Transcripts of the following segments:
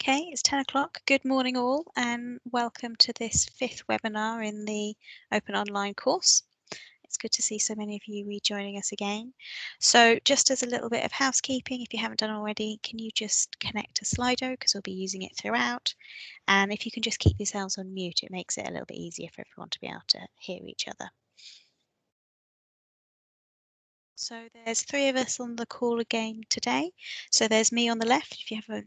Okay, it's 10 o'clock. Good morning all, and welcome to this 5th webinar in the Open Online course. It's good to see so many of you rejoining us again. So just as a little bit of housekeeping, if you haven't done already, can you just connect to Slido because we'll be using it throughout. And if you can just keep yourselves on mute, it makes it a little bit easier for everyone to be able to hear each other. So there's 3 of us on the call again today. So there's me on the left, if you haven't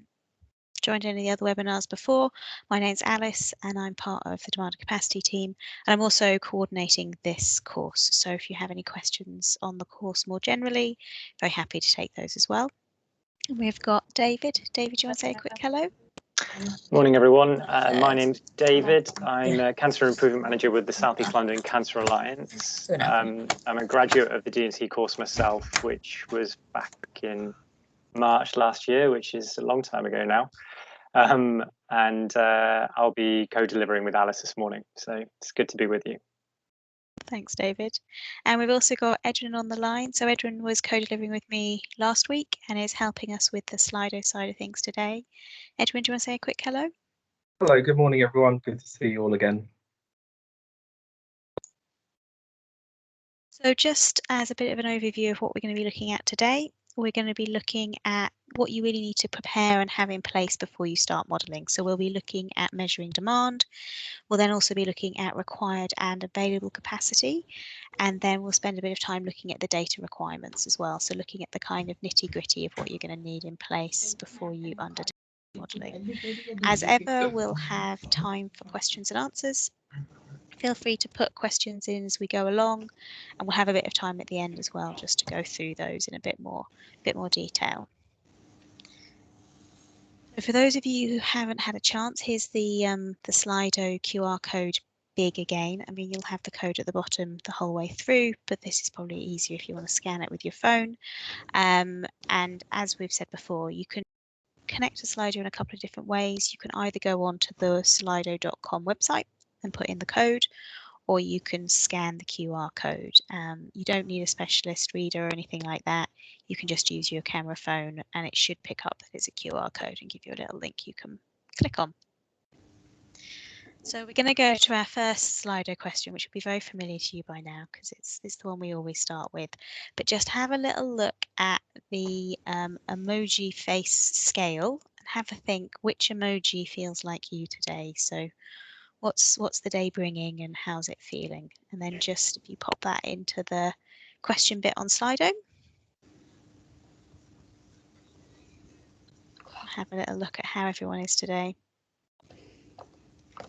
joined any of the other webinars before. My name's Alice and I'm part of the Demand and Capacity team, and I'm also coordinating this course. So if you have any questions on the course more generally, very happy to take those as well. And we've got David. David, do you want to say a quick hello? Morning everyone, my name's David. I'm a Cancer Improvement Manager with the South East London Cancer Alliance. I'm a graduate of the D&C course myself, which was back in March last year, which is a long time ago now. I'll be co-delivering with Alice this morning, so it's good to be with you. Thanks, David. And we've also got Edwin on the line. So Edwin was co-delivering with me last week and is helping us with the Slido side of things today. Edwin, do you want to say a quick hello? Hello, good morning everyone. Good to see you all again. So just as a bit of an overview of what we're going to be looking at today, we're going to be looking at what you really need to prepare and have in place before you start modelling. So we'll be looking at measuring demand. We'll then also be looking at required and available capacity. And then we'll spend a bit of time looking at the data requirements as well. So looking at the kind of nitty-gritty of what you're going to need in place before you undertake modelling. As ever, we'll have time for questions and answers. Feel free to put questions in as we go along, and we'll have a bit of time at the end as well just to go through those in a bit more detail. So for those of you who haven't had a chance, here's the Slido QR code big again. I mean, you'll have the code at the bottom the whole way through, but this is probably easier if you want to scan it with your phone. And as we've said before, you can connect to Slido in a couple of different ways. You can either go on to the slido.com website and put in the code, or you can scan the QR code. You don't need a specialist reader or anything like that. You can just use your camera phone and it should pick up that it's a QR code and give you a little link you can click on. So we're going to go to our first Slido question, which will be very familiar to you by now because it's the one we always start with. But just have a little look at the emoji face scale and have a think which emoji feels like you today. So what's the day bringing and how's it feeling? And then just if you pop that into the question bit on Slido, have a little look at how everyone is today.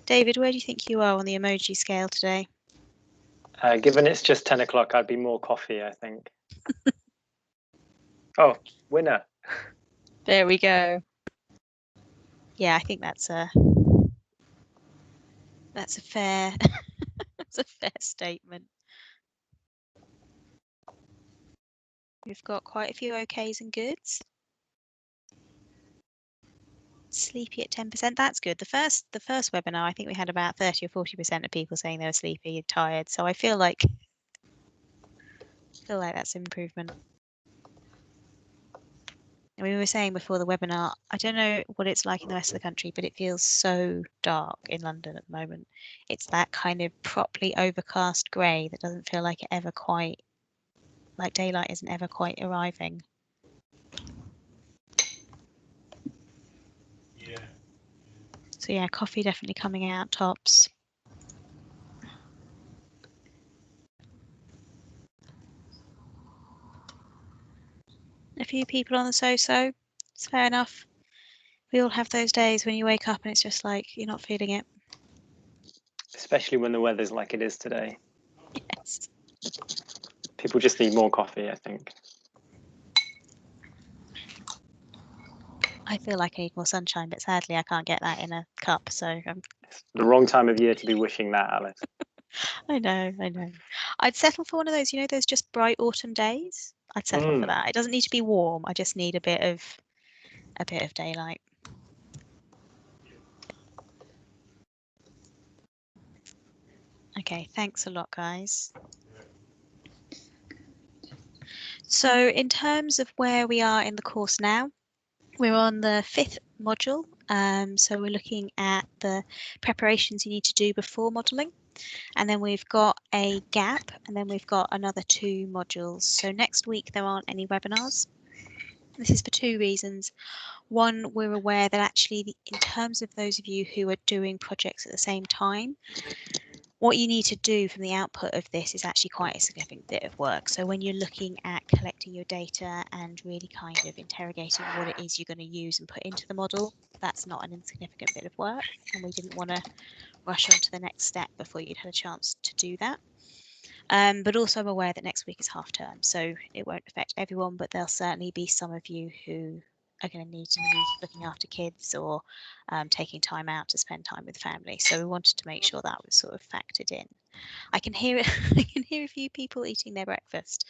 David, where do you think you are on the emoji scale today? Given it's just 10 o'clock, I'd be more coffee, I think. Oh, winner. There we go. Yeah, I think that's a fair that's a fair statement. We've got quite a few okays and goods. Sleepy at 10%. That's good. The first webinar, I think we had about 30 or 40% of people saying they were sleepy and tired. So I feel like that's an improvement. And we were saying before the webinar, I don't know what it's like in the rest of the country, but it feels so dark in London at the moment. It's that kind of properly overcast grey that doesn't feel like it ever quite, like daylight isn't ever quite arriving. Yeah. So yeah, coffee definitely coming out tops. A few people on the so-so, it's fair enough. We all have those days when you wake up and it's just like you're not feeling it. Especially when the weather's like it is today. Yes. People just need more coffee, I think. I feel like I need more sunshine, but sadly I can't get that in a cup, so It's the wrong time of year to be wishing that, Alice. I know. I'd settle for one of those, those just bright autumn days. I'd settle for that. It doesn't need to be warm. I just need a bit of daylight. Okay, thanks a lot, guys. So in terms of where we are in the course now, We're on the 5th module, so we're looking at the preparations you need to do before modelling, and then we've got a gap, and then we've got another 2 modules. So next week there aren't any webinars. This is for 2 reasons. One, we're aware that actually in terms of those of you who are doing projects at the same time, what you need to do from the output of this is actually quite a significant bit of work. So when you're looking at collecting your data and really kind of interrogating what it is you're going to use and put into the model, that's not an insignificant bit of work, and we didn't want to rush on to the next step before you'd had a chance to do that. But also I'm aware that next week is half term, so it won't affect everyone, but there'll certainly be some of you who are going to need to be looking after kids or taking time out to spend time with family. So we wanted to make sure that was sort of factored in. I can hear it. I can hear a few people eating their breakfast,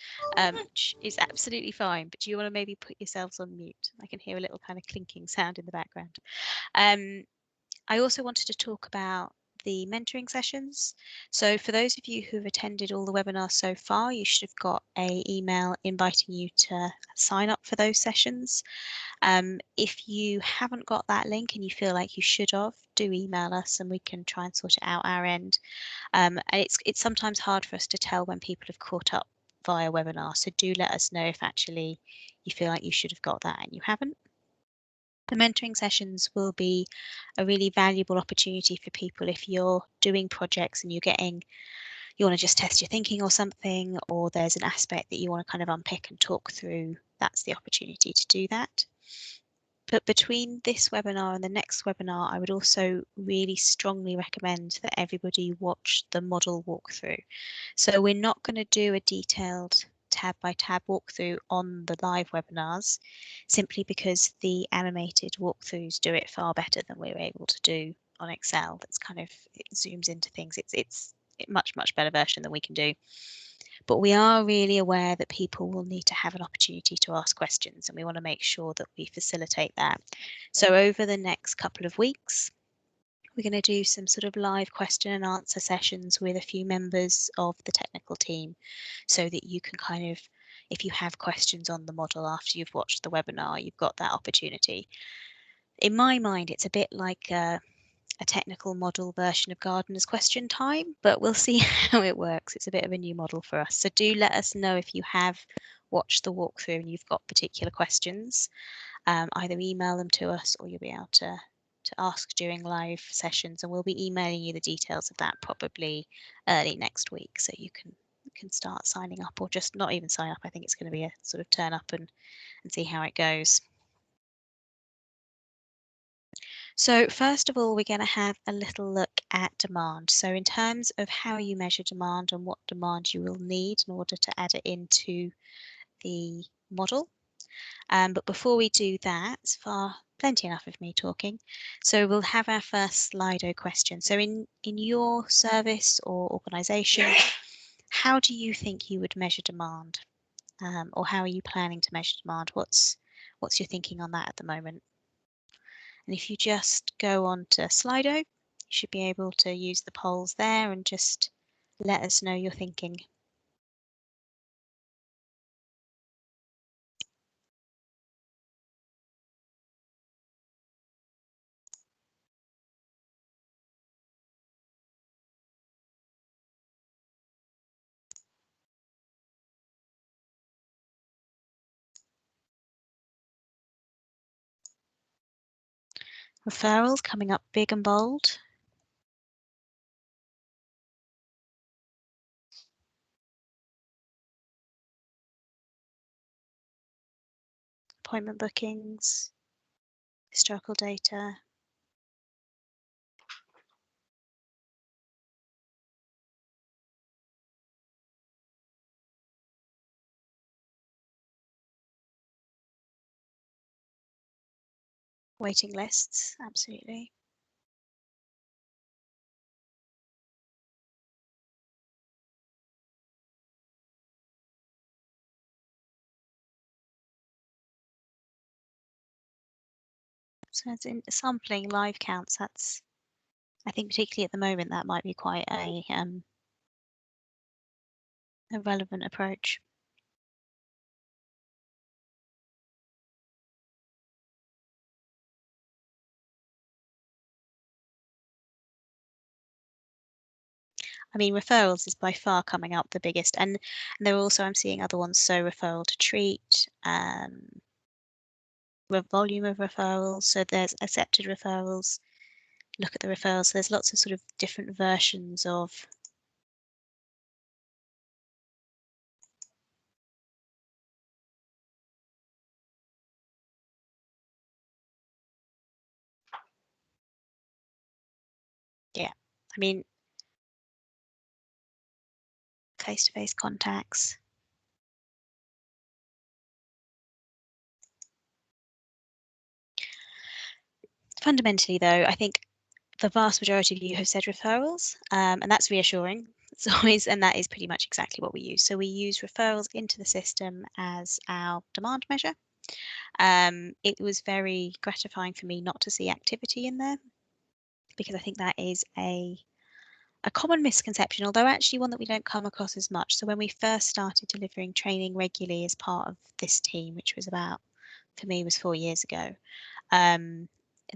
which is absolutely fine. But do you want to maybe put yourselves on mute? I can hear a little kind of clinking sound in the background. I also wanted to talk about the mentoring sessions. So for those of you who have attended all the webinars so far, you should have got an email inviting you to sign up for those sessions. If you haven't got that link and you feel like you should have, do email us and we can try and sort it out our end. And it's sometimes hard for us to tell when people have caught up via webinar, so do let us know if actually you feel like you should have got that and you haven't. The mentoring sessions will be a really valuable opportunity for people if you're doing projects and you want to just test your thinking or something, or there's an aspect that you want to kind of unpick and talk through. That's the opportunity to do that. But between this webinar and the next webinar, I would also really strongly recommend that everybody watch the model walkthrough. So we're not going to do a detailed tab by tab walkthrough on the live webinars, simply because the animated walkthroughs do it far better than we're able to do on Excel. That's kind of, it zooms into things. It's a much better version than we can do. But we are really aware that people will need to have an opportunity to ask questions, and we want to make sure that we facilitate that. So over the next couple of weeks, we're going to do some sort of live question and answer sessions with a few members of the technical team, so that you can kind of, if you have questions on the model after you've watched the webinar, you've got that opportunity. In my mind, it's a bit like a technical model version of Gardener's Question Time, but we'll see how it works. It's a bit of a new model for us. So do let us know if you have watched the walkthrough and you've got particular questions. Either email them to us or you'll be able to ask during live sessions, and we'll be emailing you the details of that probably early next week, so you can start signing up, or just not even sign up. I think it's going to be a sort of turn up and see how it goes. So first of all, we're going to have a little look at demand. So in terms of how you measure demand and what demand you will need in order to add it into the model. But before we do that, plenty enough of me talking. So we'll have our first Slido question. So in your service or organisation, how do you think you would measure demand? Or how are you planning to measure demand? What's your thinking on that at the moment? And if you just go on to Slido, you should be able to use the polls there and just let us know your thinking. Referrals coming up big and bold. Appointment bookings, historical data. Waiting lists, absolutely. So it's in sampling live counts. That's, I think, particularly at the moment, that might be quite a relevant approach. I mean, referrals is by far coming up the biggest, and there are also, I'm seeing other ones, so referral to treat, volume of referrals, so there's accepted referrals, look at the referrals, so there's lots of sort of different versions of yeah, I mean, face-to-face contacts. Fundamentally, though, I think the vast majority of you have said referrals, and that's reassuring. It's always, and that is pretty much exactly what we use. So we use referrals into the system as our demand measure. It was very gratifying for me not to see activity in there, because I think that is a common misconception, although actually one that we don't come across as much. So when we first started delivering training regularly as part of this team, which was about, for me, was 4 years ago,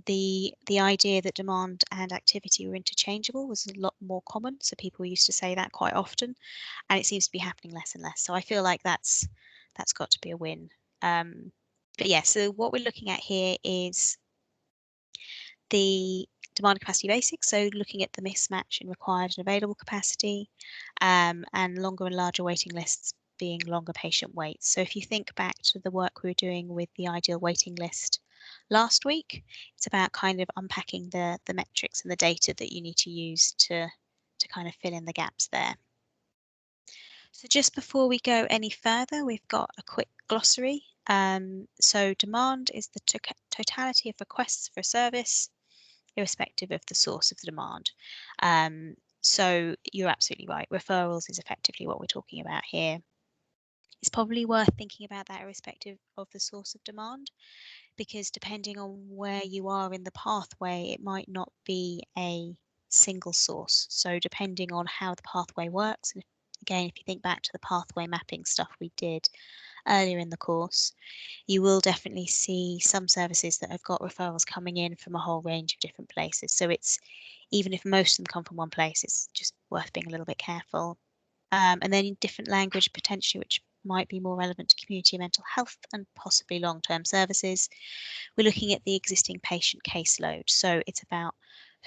the idea that demand and activity were interchangeable was a lot more common. So people used to say that quite often, and it seems to be happening less and less. So I feel like that's got to be a win. But yeah, so what we're looking at here is the demand capacity basics, so looking at the mismatch in required and available capacity, and longer and larger waiting lists being longer patient waits. So if you think back to the work we were doing with the ideal waiting list last week, it's about kind of unpacking the metrics and the data that you need to use to kind of fill in the gaps there. So just before we go any further, we've got a quick glossary. So demand is the totality of requests for a service, irrespective of the source of the demand. So you're absolutely right. Referrals is effectively what we're talking about here. It's probably worth thinking about that irrespective of the source of demand, because depending on where you are in the pathway, it might not be a single source. So depending on how the pathway works, and again, if you think back to the pathway mapping stuff we did earlier in the course, you will definitely see some services that have got referrals coming in from a whole range of different places. So it's, even if most of them come from one place, it's just worth being a little bit careful. And then in different language potentially, which might be more relevant to community mental health and possibly long-term services. We're looking at the existing patient caseload. So it's about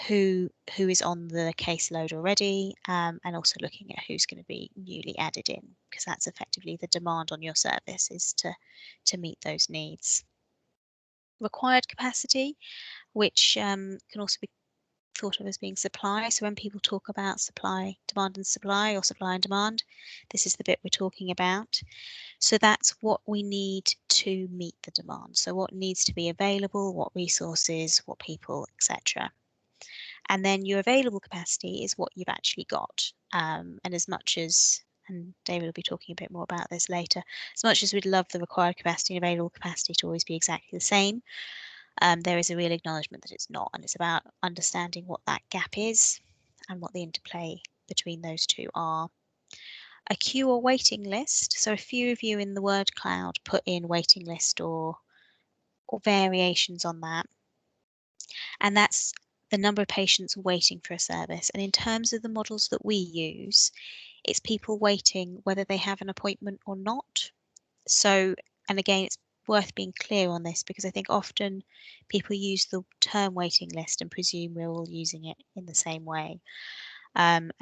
who is on the caseload already, and also looking at who's going to be newly added in, because that's effectively the demand on your service, is to meet those needs. Required capacity, which can also be thought of as being supply. So when people talk about supply, demand and supply, or supply and demand, this is the bit we're talking about. So that's what we need to meet the demand. So what needs to be available, what resources, what people, etc. And then your available capacity is what you've actually got. And as much as, and David will be talking a bit more about this later, as much as we'd love the required capacity and available capacity to always be exactly the same, there is a real acknowledgement that it's not, and it's about understanding what that gap is and what the interplay between those two are. A queue or waiting list. So a few of you in the word cloud put in waiting list or variations on that. And that's the number of patients waiting for a service. And in terms of the models that we use, it's people waiting whether they have an appointment or not. So, and again, it's worth being clear on this, because I think often people use the term waiting list and presume we're all using it in the same way. And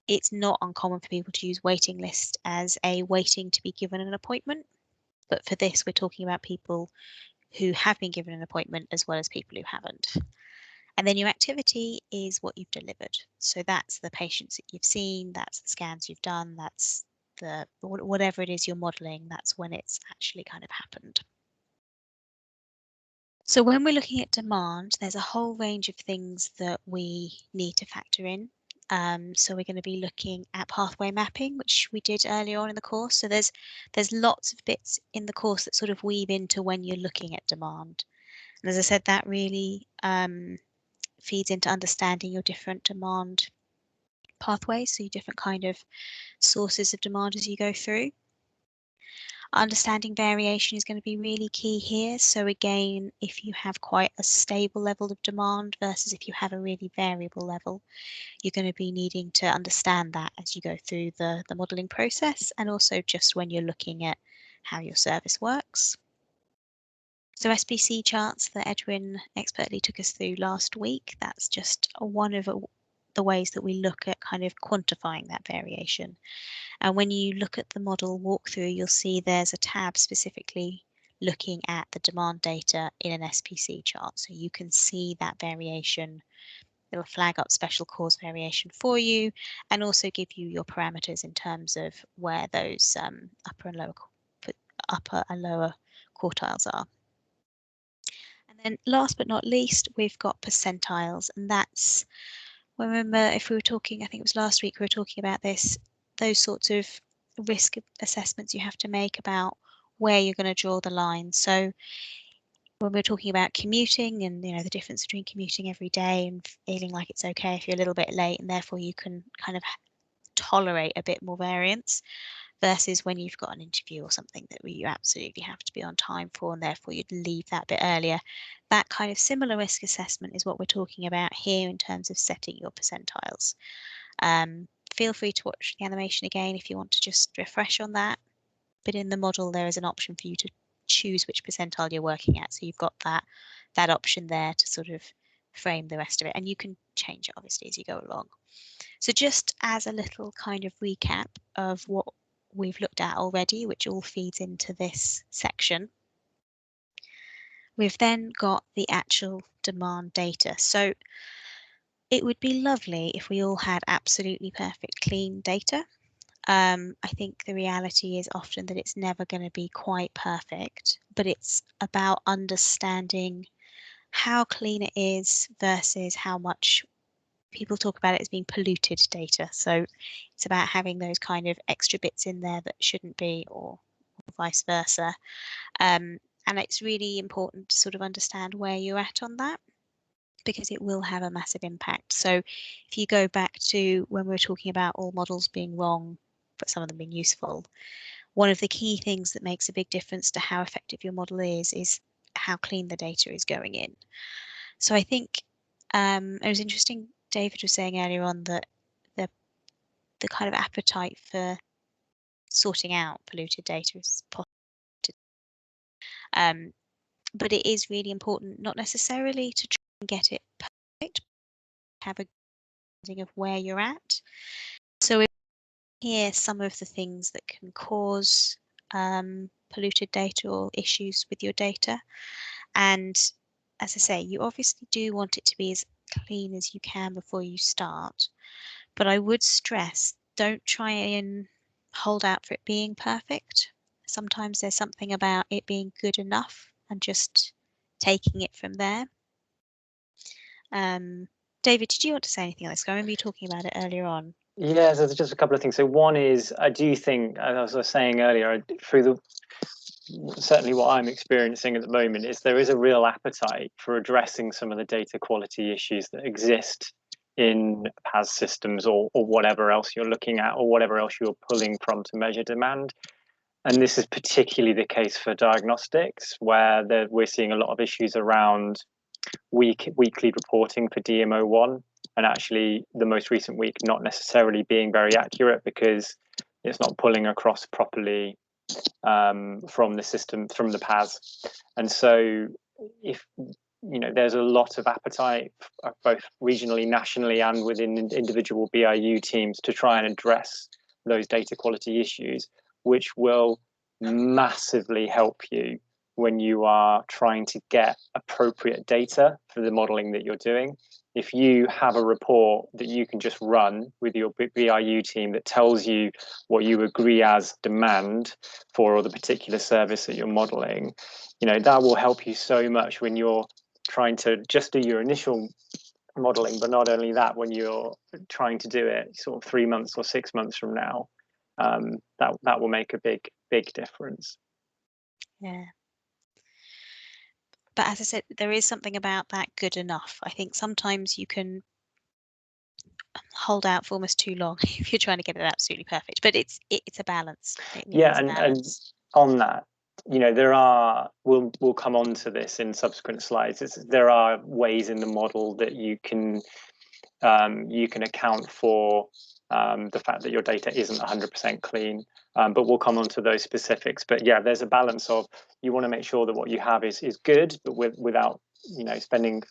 it's not uncommon for people to use waiting list as a waiting to be given an appointment. But for this, we're talking about people who have been given an appointment as well as people who haven't. And then your activity is what you've delivered. So that's the patients that you've seen, that's the scans you've done, that's the whatever it is you're modeling, that's when it's actually kind of happened. So when we're looking at demand, there's a whole range of things that we need to factor in. So we're going to be looking at pathway mapping, which we did earlier on in the course. So there's lots of bits in the course that sort of weave into when you're looking at demand. And as I said, that really feeds into understanding your different demand pathways, so your different kind of sources of demand as you go through. Understanding variation is going to be really key here. So again, if you have quite a stable level of demand versus if you have a really variable level, you're going to be needing to understand that as you go through the modelling process, and also just when you're looking at how your service works. So SPC charts that Edwin expertly took us through last week, that's just one of the ways that we look at kind of quantifying that variation. And when you look at the model walkthrough, you'll see there's a tab specifically looking at the demand data in an SPC chart. So you can see that variation. It'll flag up special cause variation for you and also give you your parameters in terms of where those upper and lower quartiles are. And then last but not least, we've got percentiles, and that's, remember if we were talking, I think it was last week we were talking about this, those sorts of risk assessments you have to make about where you're going to draw the line. So when we're talking about commuting and the difference between commuting every day and feeling like it's okay if you're a little bit late and therefore you can kind of tolerate a bit more variance, versus when you've got an interview or something that you absolutely have to be on time for and therefore you'd leave that bit earlier. That kind of similar risk assessment is what we're talking about here in terms of setting your percentiles. Feel free to watch the animation again if you want to just refresh on that, but in the model there is an option for you to choose which percentile you're working at, so you've got that option there to sort of frame the rest of it, and you can change it obviously as you go along. So just as a little kind of recap of what we've looked at already, which all feeds into this section, we've then got the actual demand data. So it would be lovely if we all had absolutely perfect clean data. I think the reality is often that it's never going to be quite perfect, but it's about understanding how clean it is versus how much people talk about it as being polluted data. So it's about having those kind of extra bits in there that shouldn't be, or vice versa. And it's really important to sort of understand where you're at on that, because it will have a massive impact. So if you go back to when we were talking about all models being wrong, but some of them being useful, one of the key things that makes a big difference to how effective your model is how clean the data is going in. So I think it was interesting, David was saying earlier on that the kind of appetite for sorting out polluted data is positive. But it is really important, not necessarily to try and get it perfect, have a understanding of where you're at. So if here some of the things that can cause polluted data or issues with your data, and as I say, you obviously do want it to be as clean as you can before you start, but I would stress, don't try and hold out for it being perfect. Sometimes there's something about it being good enough and just taking it from there. David, did you want to say anything on this? I remember you talking about it earlier on. Yeah, so there's just a couple of things. So one is, I do think, as I was saying earlier, certainly what I'm experiencing at the moment is there is a real appetite for addressing some of the data quality issues that exist in PAS systems or whatever else you're looking at or whatever else you're pulling from to measure demand. And this is particularly the case for diagnostics, where we're seeing a lot of issues around weekly reporting for DMO1, and actually the most recent week not necessarily being very accurate because it's not pulling across properly from the system, from the PAS. And so if there's a lot of appetite both regionally, nationally, and within individual BIU teams to try and address those data quality issues, which will massively help you when you are trying to get appropriate data for the modeling that you're doing. If you have a report that you can just run with your BIU team that tells you what you agree as demand for the particular service that you're modeling, that will help you so much when you're trying to just do your initial modeling, but not only that, when you're trying to do it sort of 3 months or 6 months from now, that will make a big difference. Yeah. But as I said, there is something about that good enough. I think sometimes you can hold out for almost too long if you're trying to get it absolutely perfect. But it's a balance. Yeah, and on that, we'll come on to this in subsequent slides. There are ways in the model that you can account for the fact that your data isn't 100% clean, but we'll come on to those specifics. But yeah, there's a balance of, you want to make sure that what you have is good, but without spending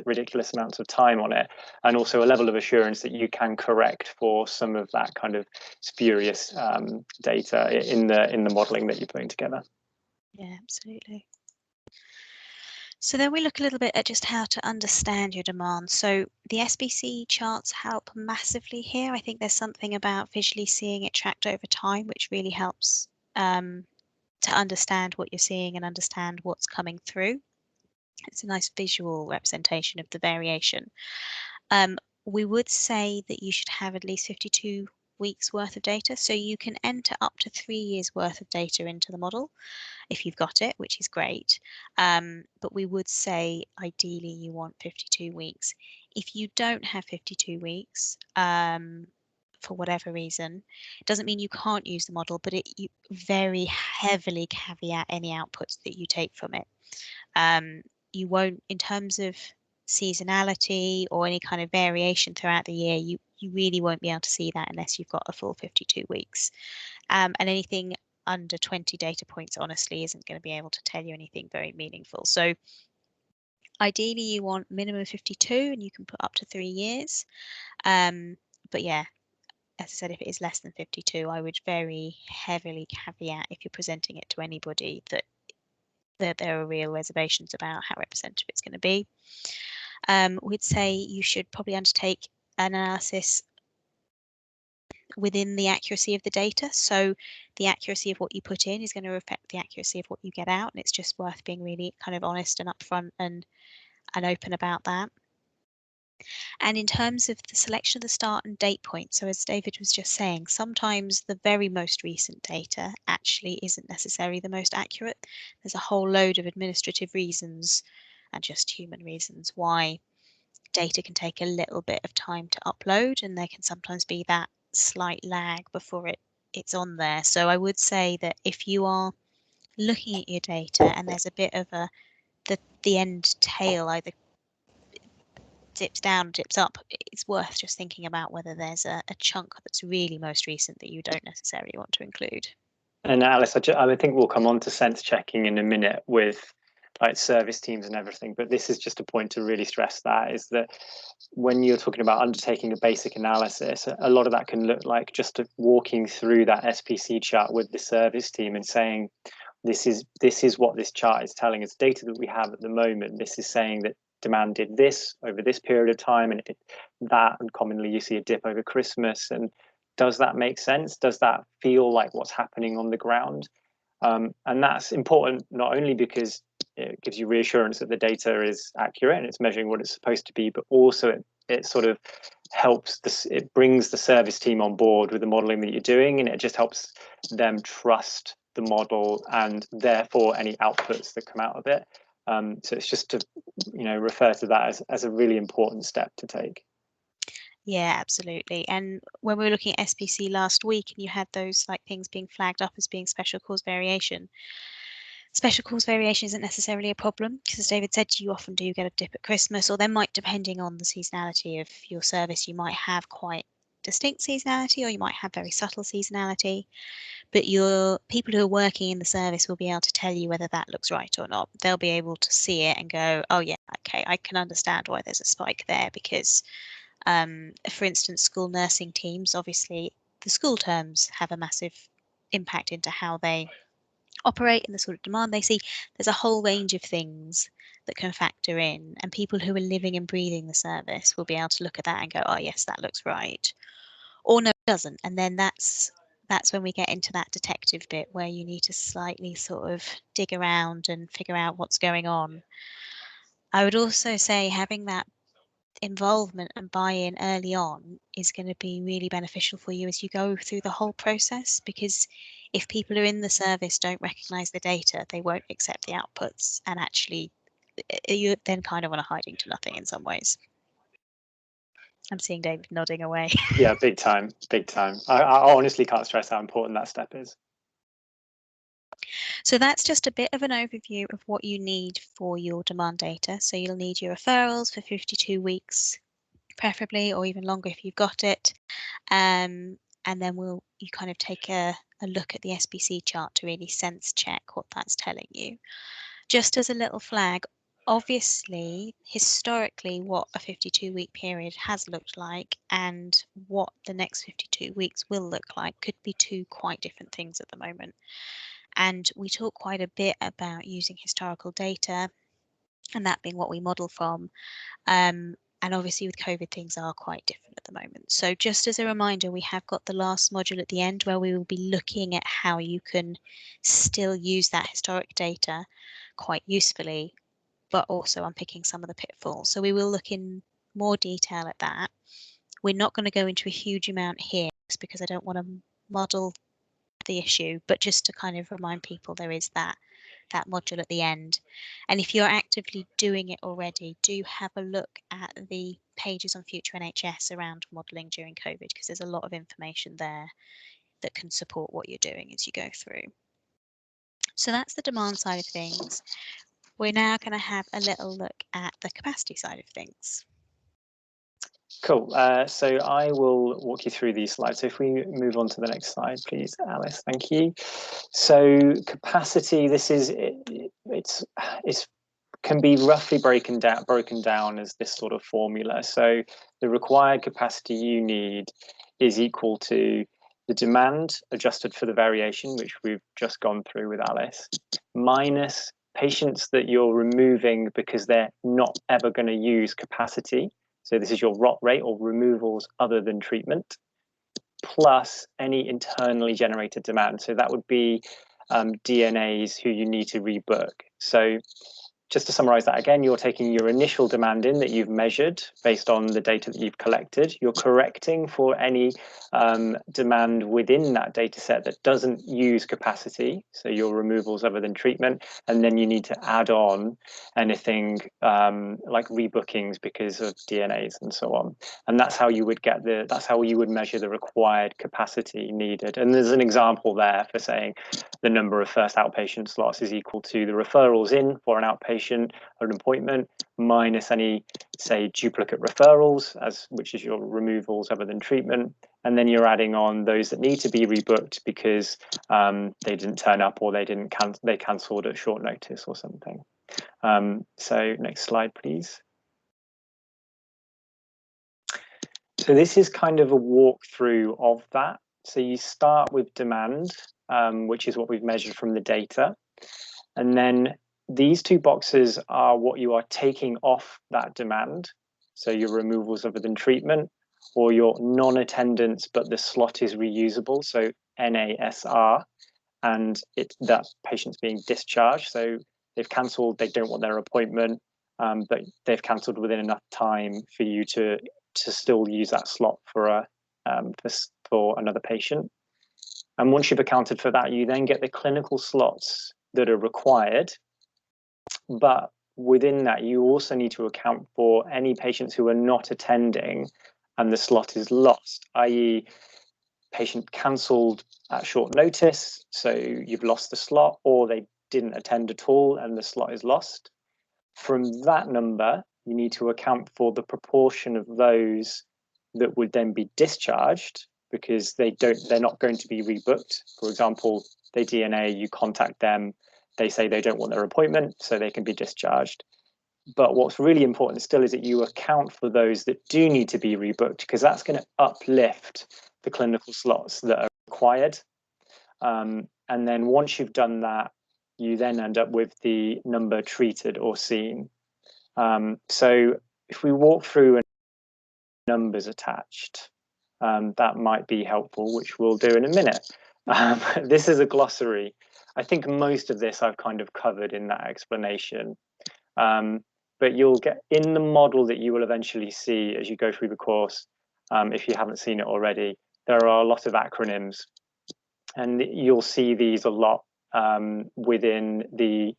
ridiculous amounts of time on it, and also a level of assurance that you can correct for some of that kind of spurious data in the modeling that you're putting together. Yeah, absolutely. So then we look a little bit at just how to understand your demand. So the SBC charts help massively here. I think there's something about visually seeing it tracked over time, which really helps to understand what you're seeing and understand what's coming through. It's a nice visual representation of the variation. We would say that you should have at least 52 weeks worth of data, so you can enter up to 3 years worth of data into the model if you've got it, which is great. But we would say ideally you want 52 weeks. If you don't have 52 weeks, for whatever reason, it doesn't mean you can't use the model, but you very heavily caveat any outputs that you take from it. You won't, in terms of seasonality or any kind of variation throughout the year, you really won't be able to see that unless you've got a full 52 weeks. And anything under 20 data points, honestly, isn't going to be able to tell you anything very meaningful. So ideally you want minimum 52, and you can put up to 3 years. But yeah, as I said, if it is less than 52, I would very heavily caveat, if you're presenting it to anybody, that there are real reservations about how representative it's going to be. We'd say you should probably undertake an analysis within the accuracy of the data. So the accuracy of what you put in is going to affect the accuracy of what you get out, and it's just worth being really kind of honest and upfront and open about that. And in terms of the selection of the start and date point, so as David was just saying, sometimes the very most recent data actually isn't necessarily the most accurate. There's a whole load of administrative reasons and just human reasons why data can take a little bit of time to upload, and there can sometimes be that slight lag before it's on there. So I would say that if you are looking at your data and there's a bit of the end tail either dips down or dips up, it's worth just thinking about whether there's a chunk that's really most recent that you don't necessarily want to include. And Alice, I think we'll come on to sense checking in a minute with like service teams and everything, but this is just a point to really stress, that is that when you're talking about undertaking a basic analysis, a lot of that can look like just walking through that SPC chart with the service team and saying, this is what this chart is telling us. Data that we have at the moment, this is saying that demand did this over this period of time, and it did that, and commonly you see a dip over Christmas. And does that make sense? Does that feel like what's happening on the ground? And that's important not only because it gives you reassurance that the data is accurate and it's measuring what it's supposed to be, but also it sort of helps it brings the service team on board with the modeling that you're doing, and it just helps them trust the model and therefore any outputs that come out of it. So it's just to refer to that as a really important step to take. Yeah, absolutely. And when we were looking at SPC last week, and you had those like things being flagged up as being special cause variation. Special cause variation isn't necessarily a problem, because as David said, you often do get a dip at Christmas, or there might, depending on the seasonality of your service, you might have quite distinct seasonality, or you might have very subtle seasonality. But your people who are working in the service will be able to tell you whether that looks right or not. They'll be able to see it and go, oh yeah, okay, I can understand why there's a spike there, because for instance, school nursing teams, obviously the school terms have a massive impact into how they operate and the sort of demand they see. There's a whole range of things that can factor in, and people who are living and breathing the service will be able to look at that and go, oh yes, that looks right, or no, it doesn't. And then that's when we get into that detective bit where you need to slightly sort of dig around and figure out what's going on. I would also say having that involvement and buy-in early on is going to be really beneficial for you as you go through the whole process, because if people who are in the service don't recognize the data, they won't accept the outputs, and actually you're then kind of on a hiding to nothing in some ways. I'm seeing David nodding away. Yeah, big time, big time. I honestly can't stress how important that step is. So that's just a bit of an overview of what you need for your demand data. So you'll need your referrals for 52 weeks, preferably, or even longer if you've got it. And then you kind of take a look at the SPC chart to really sense check what that's telling you. Just as a little flag, obviously, historically, what a 52-week period has looked like and what the next 52 weeks will look like could be two quite different things at the moment. And we talk quite a bit about using historical data and that being what we model from. And obviously with COVID, things are quite different at the moment. So just as a reminder, we have got the last module at the end where we will be looking at how you can still use that historic data quite usefully, but also unpicking some of the pitfalls. So we will look in more detail at that. We're not going to go into a huge amount here because I don't want to model the issue, but just to kind of remind people there is that module at the end. And if you're actively doing it already, do have a look at the pages on Future NHS around modelling during COVID, because there's a lot of information there that can support what you're doing as you go through. So that's the demand side of things. We're now going to have a little look at the capacity side of things. Cool. So I will walk you through these slides. So if we move on to the next slide, please, Alice. Thank you. So capacity. This is it's can be roughly broken down as this sort of formula. So the required capacity you need is equal to the demand adjusted for the variation, which we've just gone through with Alice, minus patients that you're removing because they're not ever going to use capacity. So this is your ROT rate, or removals other than treatment, plus any internally generated demand. So that would be DNAs who you need to rebook. So just to summarize that again, you're taking your initial demand in that you've measured based on the data that you've collected. You're correcting for any demand within that data set that doesn't use capacity, so your removals other than treatment, and then you need to add on anything like rebookings because of DNAs and so on. And that's how you would get that's how you would measure the required capacity needed. And there's an example there for saying the number of first outpatient slots is equal to the referrals in for an outpatient or an appointment minus any, say, duplicate referrals, which is your removals other than treatment, and then you're adding on those that need to be rebooked because they didn't turn up or they cancelled at short notice or something. So next slide, please. So this is kind of a walkthrough of that. So you start with demand, which is what we've measured from the data, and then these two boxes are what you are taking off that demand. So your removals other than treatment, or your non-attendance, but the slot is reusable, so NASR, and that patient's being discharged. So they've cancelled, they don't want their appointment, but they've cancelled within enough time for you to still use that slot for another patient. And once you've accounted for that, you then get the clinical slots that are required. But within that, you also need to account for any patients who are not attending and the slot is lost, i.e. patient cancelled at short notice, so you've lost the slot, or they didn't attend at all and the slot is lost. From that number, you need to account for the proportion of those that would then be discharged because they're not going to be rebooked. For example, they DNA, you contact them, they say they don't want their appointment, so they can be discharged. But what's really important still is that you account for those that do need to be rebooked, because that's going to uplift the clinical slots that are required. And then once you've done that, you then end up with the number treated or seen. So if we walk through numbers attached, that might be helpful, which we'll do in a minute. This is a glossary. I think most of this I've kind of covered in that explanation. But you'll get in the model that you will eventually see as you go through the course, if you haven't seen it already, there are a lot of acronyms, and you'll see these a lot within the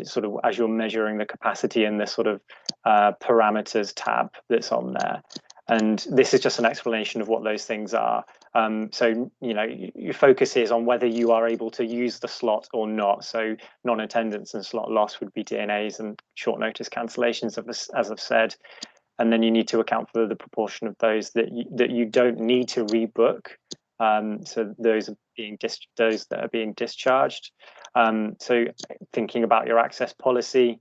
sort of as you're measuring the capacity in this sort of parameters tab that's on there. And this is just an explanation of what those things are. So, your focus is on whether you are able to use the slot or not. So non-attendance and slot loss would be DNAs and short notice cancellations, as I've said. And then you need to account for the proportion of those that you don't need to rebook. So those that are being discharged. So thinking about your access policy,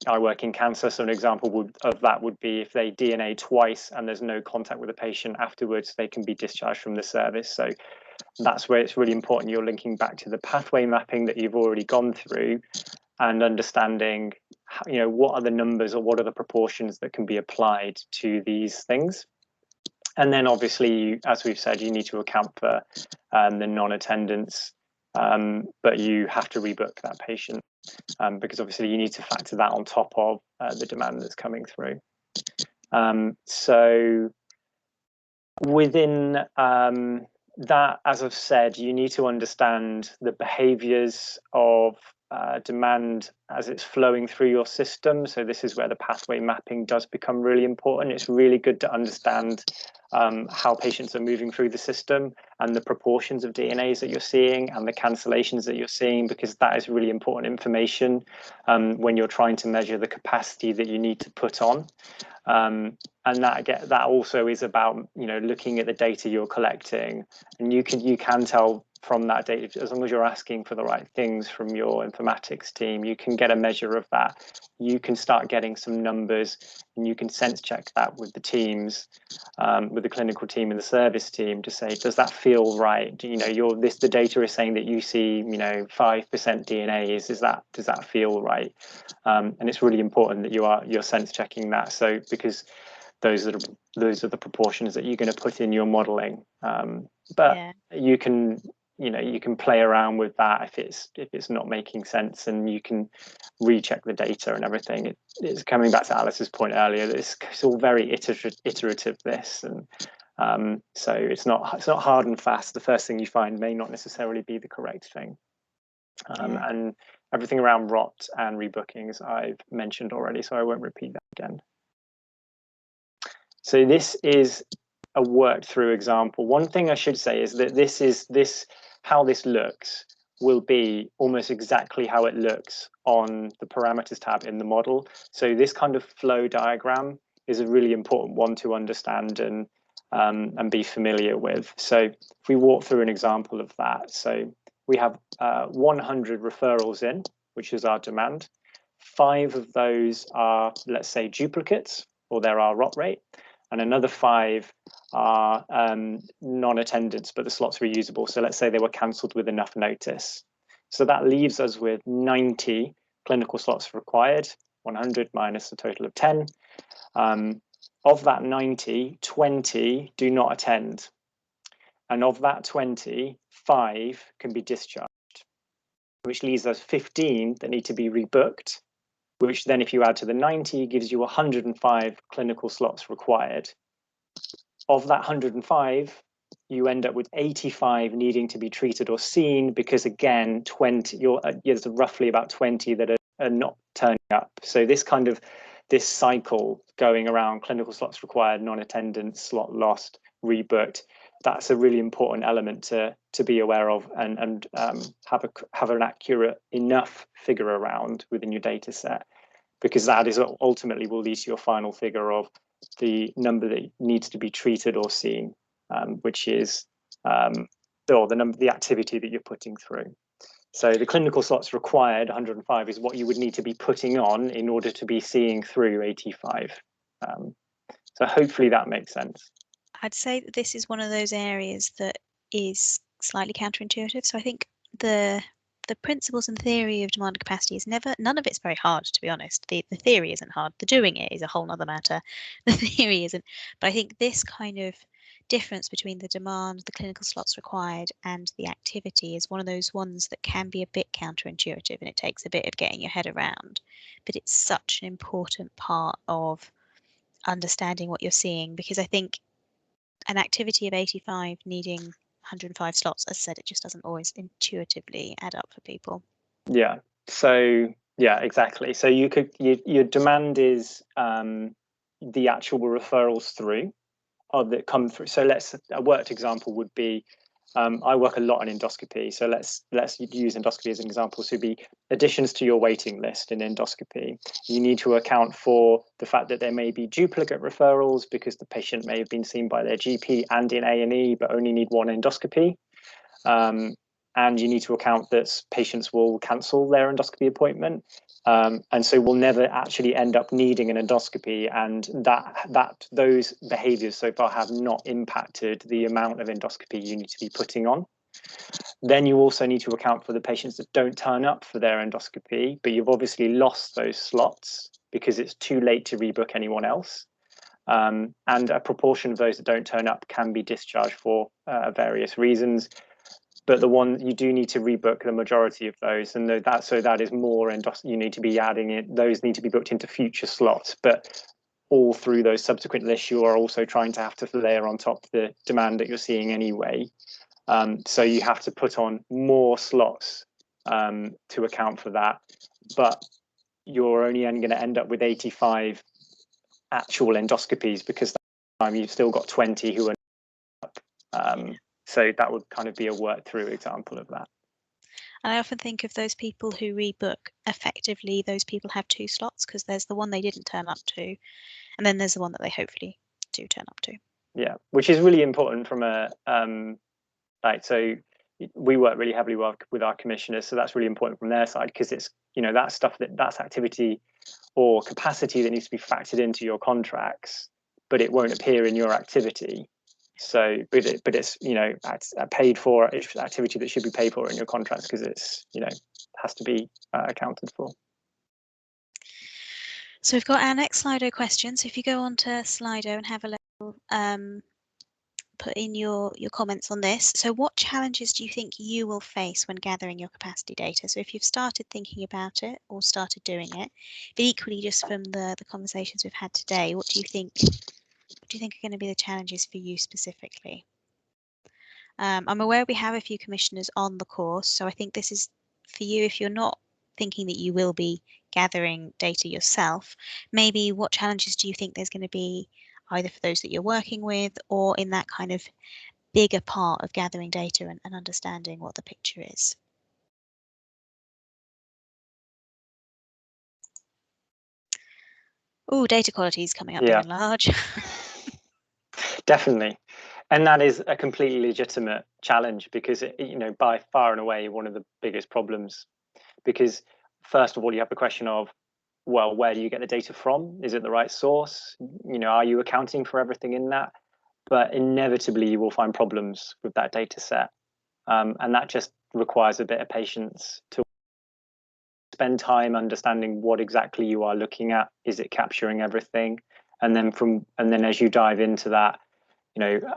I work in cancer, so an example of that would be if they DNA twice and there's no contact with the patient afterwards, they can be discharged from the service. So that's where it's really important you're linking back to the pathway mapping that you've already gone through and understanding, what are the numbers or what are the proportions that can be applied to these things. And then obviously, as we've said, you need to account for the non-attendance, but you have to rebook that patient because obviously you need to factor that on top of the demand that's coming through. So within that, as I've said, you need to understand the behaviours of demand as it's flowing through your system. So this is where the pathway mapping does become really important. It's really good to understand how patients are moving through the system and the proportions of DNAs that you're seeing and the cancellations that you're seeing, because that is really important information when you're trying to measure the capacity that you need to put on. And that also is about looking at the data you're collecting, and you can tell from that data, as long as you're asking for the right things from your informatics team, you can get a measure of that. You can start getting some numbers, and you can sense check that with the teams, with the clinical team and the service team, to say, does that feel right? The data is saying that you see 5% DNAs. Does that feel right? And it's really important that you're sense checking that. So because those are the proportions that you're going to put in your modeling. But yeah, you can play around with that if it's not making sense, and you can recheck the data and everything. It's coming back to Alice's point earlier. It's all very iterative. This, and so it's not hard and fast. The first thing you find may not necessarily be the correct thing. And everything around ROT and rebookings I've mentioned already, so I won't repeat that again. So this is a worked through example. One thing I should say is that how this looks will be almost exactly how it looks on the parameters tab in the model. So this kind of flow diagram is a really important one to understand and be familiar with. So if we walk through an example of that, so we have 100 referrals in, which is our demand. 5 of those are, let's say, duplicates, or they're our ROT rate, and another 5 are non-attendance, but the slots were usable. So let's say they were cancelled with enough notice. So that leaves us with 90 clinical slots required, 100 minus a total of 10. Of that 90, 20 do not attend. And of that 20, 5 can be discharged, which leaves us 15 that need to be rebooked, which then if you add to the 90 gives you 105 clinical slots required. Of that 105, you end up with 85 needing to be treated or seen, because again, there's roughly about 20 that are not turning up. So this cycle going around, clinical slots required, non-attendance, slot lost, rebooked, that's a really important element to be aware of and have an accurate enough figure around within your data set, because that is ultimately will lead to your final figure of the number that needs to be treated or seen, which is the activity that you're putting through. So the clinical slots required, 105, is what you would need to be putting on in order to be seeing through 85. So hopefully that makes sense. I'd say that this is one of those areas that is slightly counterintuitive. So I think the principles and theory of demand and capacity is none of it's very hard, to be honest. The theory isn't hard. The doing it is a whole nother matter. The theory isn't. But I think this kind of difference between the demand, the clinical slots required, and the activity is one of those ones that can be a bit counterintuitive, and it takes a bit of getting your head around. But it's such an important part of understanding what you're seeing, because I think an activity of 85 needing 105 slots, as I said, it just doesn't always intuitively add up for people. Yeah. So yeah, exactly. So your demand is the actual referrals through that come through. So a worked example would be, I work a lot on endoscopy, so let's use endoscopy as an example. So be additions to your waiting list in endoscopy. You need to account for the fact that there may be duplicate referrals because the patient may have been seen by their GP and in A&E but only need one endoscopy. And you need to account that patients will cancel their endoscopy appointment. And so we'll never actually end up needing an endoscopy, and those behaviours so far have not impacted the amount of endoscopy you need to be putting on. Then you also need to account for the patients that don't turn up for their endoscopy, but you've obviously lost those slots because it's too late to rebook anyone else. And a proportion of those that don't turn up can be discharged for various reasons. But the one you do need to rebook the majority of those, and that is more you need to be adding it. Those need to be booked into future slots, but all through those subsequent lists, you are also trying to have to layer on top the demand that you're seeing anyway. So you have to put on more slots to account for that, but you're only going to end up with 85 actual endoscopies because that time you've still got 20 who are up. So that would kind of be a worked through example of that. And I often think of those people who rebook, effectively those people have two slots because there's the one they didn't turn up to, and then there's the one that they hopefully do turn up to. Yeah, which is really important from a so we work really heavily with our commissioners, so that's really important from their side because it's that stuff that's activity or capacity that needs to be factored into your contracts, but it won't appear in your activity. So, but it's a paid for activity that should be paid for in your contracts because it's has to be accounted for. So we've got our next Slido question. So if you go on to Slido and have a little put in your comments on this. So what challenges do you think you will face when gathering your capacity data? So if you've started thinking about it or started doing it, but equally just from the conversations we've had today, what do you think are going to be the challenges for you specifically? I'm aware we have a few commissioners on the course, so I think this is for you if you're not thinking that you will be gathering data yourself. Maybe what challenges do you think there's going to be either for those that you're working with or in that kind of bigger part of gathering data and understanding what the picture is? Oh, data quality is coming up big and large. Definitely. And that is a completely legitimate challenge because, by far and away, one of the biggest problems, because first of all, you have the question of, well, where do you get the data from? Is it the right source? Are you accounting for everything in that? But inevitably, you will find problems with that data set. And that just requires a bit of patience to spend time understanding what exactly you are looking at. Is it capturing everything? And then as you dive into that,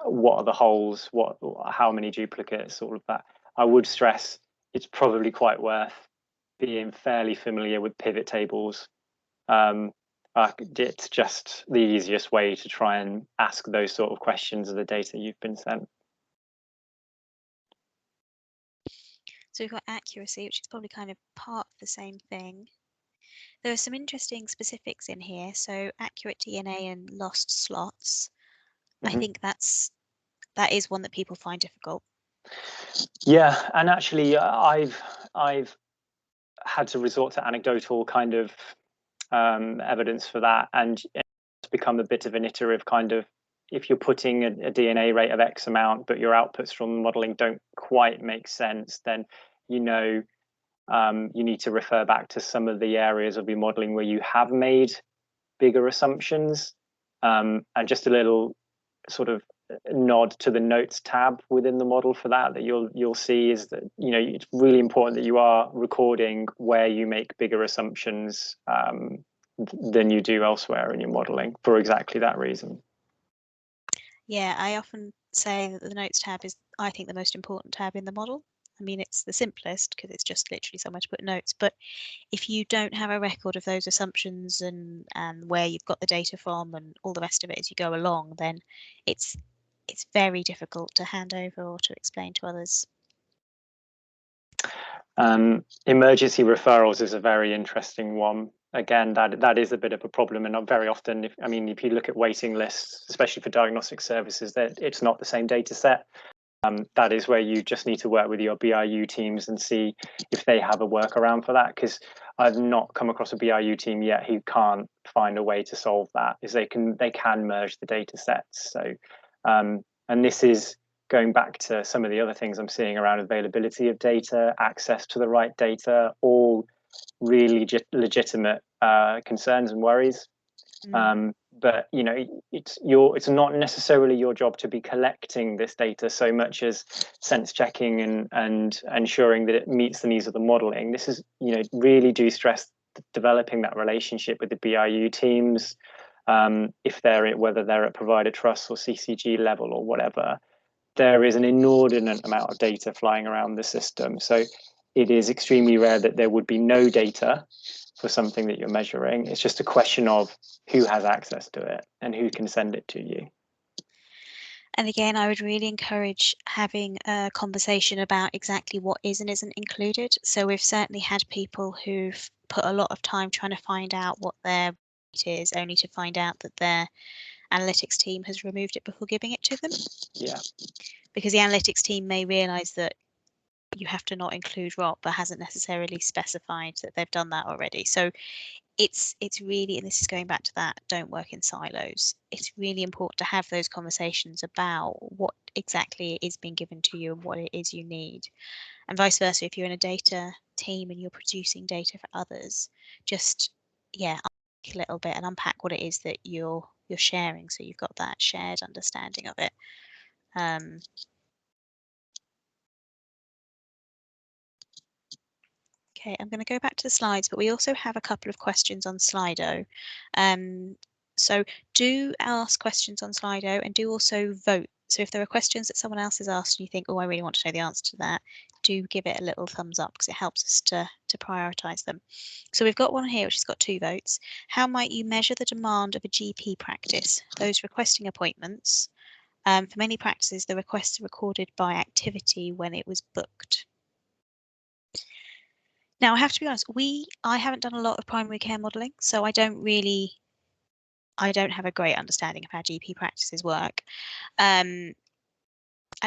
what are the holes, how many duplicates, all of that. I would stress it's probably quite worth being fairly familiar with pivot tables. It's just the easiest way to try and ask those sort of questions of the data you've been sent. So we've got accuracy, which is probably kind of part of the same thing. There are some interesting specifics in here. So accurate DNA and lost slots. I think that is one that people find difficult. Yeah, and actually, I've had to resort to anecdotal kind of evidence for that, and it's become a bit of an iterative kind of, if you're putting a DNA rate of X amount, but your outputs from modelling don't quite make sense, then you need to refer back to some of the areas of your modelling where you have made bigger assumptions, and just a little sort of nod to the notes tab within the model for that you'll see is that it's really important that you are recording where you make bigger assumptions than you do elsewhere in your modeling for exactly that reason. Yeah, I often say that the notes tab is, I think, the most important tab in the model. I mean, it's the simplest because it's just literally somewhere to put notes, but if you don't have a record of those assumptions and where you've got the data from and all the rest of it as you go along, then it's very difficult to hand over or to explain to others. Emergency referrals is a very interesting one. again, that is a bit of a problem, and not very often. If you look at waiting lists, especially for diagnostic services, that it's not the same data set. That is where you just need to work with your BIU teams and see if they have a workaround for that, because I've not come across a BIU team yet who can't find a way to solve that. Is they can merge the data sets. So and this is going back to some of the other things I'm seeing around availability of data, access to the right data, all really legitimate concerns and worries. But it's not necessarily your job to be collecting this data so much as sense checking and ensuring that it meets the needs of the modeling. This is, really do stress developing that relationship with the BIU teams, whether they're at provider trust or CCG level or whatever. There is an inordinate amount of data flying around the system. So it is extremely rare that there would be no data for something that you're measuring. It's just a question of who has access to it and who can send it to you. And again, I would really encourage having a conversation about exactly what is and isn't included. So we've certainly had people who've put a lot of time trying to find out what their rate is, only to find out that their analytics team has removed it before giving it to them. Yeah. Because the analytics team may realise that you have to not include ROP, but hasn't necessarily specified that they've done that already. So it's really, and this is going back to that, don't work in silos. It's really important to have those conversations about what exactly is being given to you and what it is you need. And vice versa, if you're in a data team and you're producing data for others, just, unpack a little bit and unpack what it is that you're sharing, so you've got that shared understanding of it. Okay, I'm going to go back to the slides, but we also have a couple of questions on Slido. So do ask questions on Slido and do also vote. So if there are questions that someone else has asked and you think, oh, I really want to know the answer to that, do give it a little thumbs up because it helps us to prioritise them. So we've got one here which has got 2 votes. How might you measure the demand of a GP practice, those requesting appointments? For many practices, the requests are recorded by activity when it was booked. Now, I have to be honest, I haven't done a lot of primary care modelling, so I don't have a great understanding of how GP practices work. I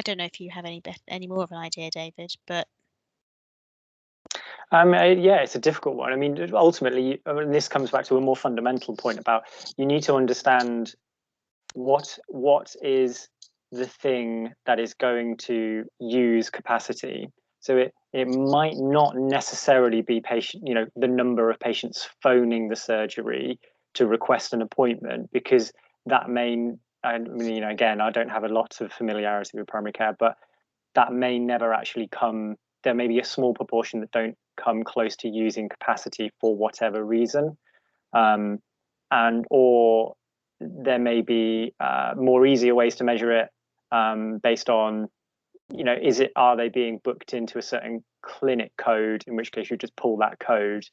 don't know if you have any more of an idea, David, but yeah, it's a difficult one. I mean, ultimately, this comes back to a more fundamental point about you need to understand what is the thing that is going to use capacity. So it might not necessarily be the number of patients phoning the surgery to request an appointment, because that may, again, I don't have a lot of familiarity with primary care, but that may never actually come. There may be a small proportion that don't come close to using capacity for whatever reason, or there may be more easier ways to measure it based on, are they being booked into a certain clinic code, in which case you just pull that code.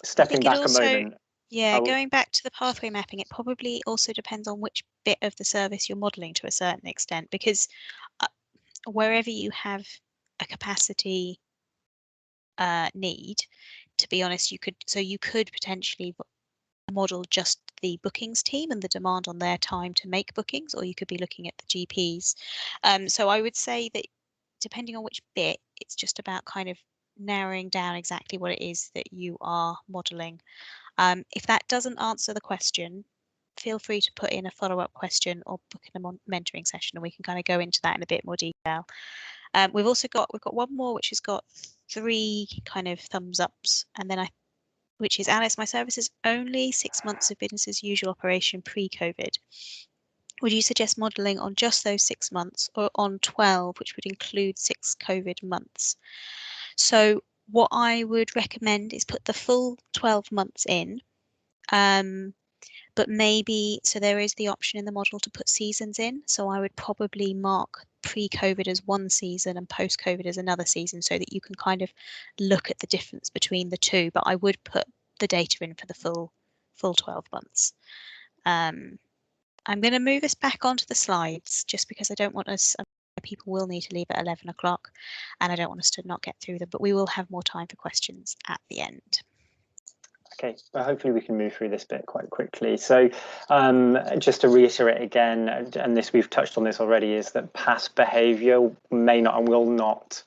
Stepping back a moment. Yeah, going back to the pathway mapping, it probably also depends on which bit of the service you're modelling to a certain extent, because wherever you have a capacity need, to be honest, you could potentially model just the bookings team and the demand on their time to make bookings, or you could be looking at the GPs. So I would say that depending on which bit, it's just about kind of narrowing down exactly what it is that you are modelling. If that doesn't answer the question, feel free to put in a follow-up question or book in a mentoring session, and we can kind of go into that in a bit more detail. We've got one more which has got 3 kind of thumbs ups, and then which is Alice, my service is only 6 months of business as usual operation pre-COVID. Would you suggest modelling on just those 6 months or on 12, which would include 6 COVID months? So what I would recommend is put the full 12 months in, but maybe, so there is the option in the model to put seasons in. So I would probably mark pre-COVID as one season and post-COVID as another season, so that you can kind of look at the difference between the two. But I would put the data in for the full 12 months. I'm going to move us back onto the slides just because I don't want us people will need to leave at 11 o'clock, and I don't want us to not get through them, but we will have more time for questions at the end. Okay, well, hopefully we can move through this bit quite quickly. So just to reiterate again, and this we've touched on this already, is that past behaviour may not and will not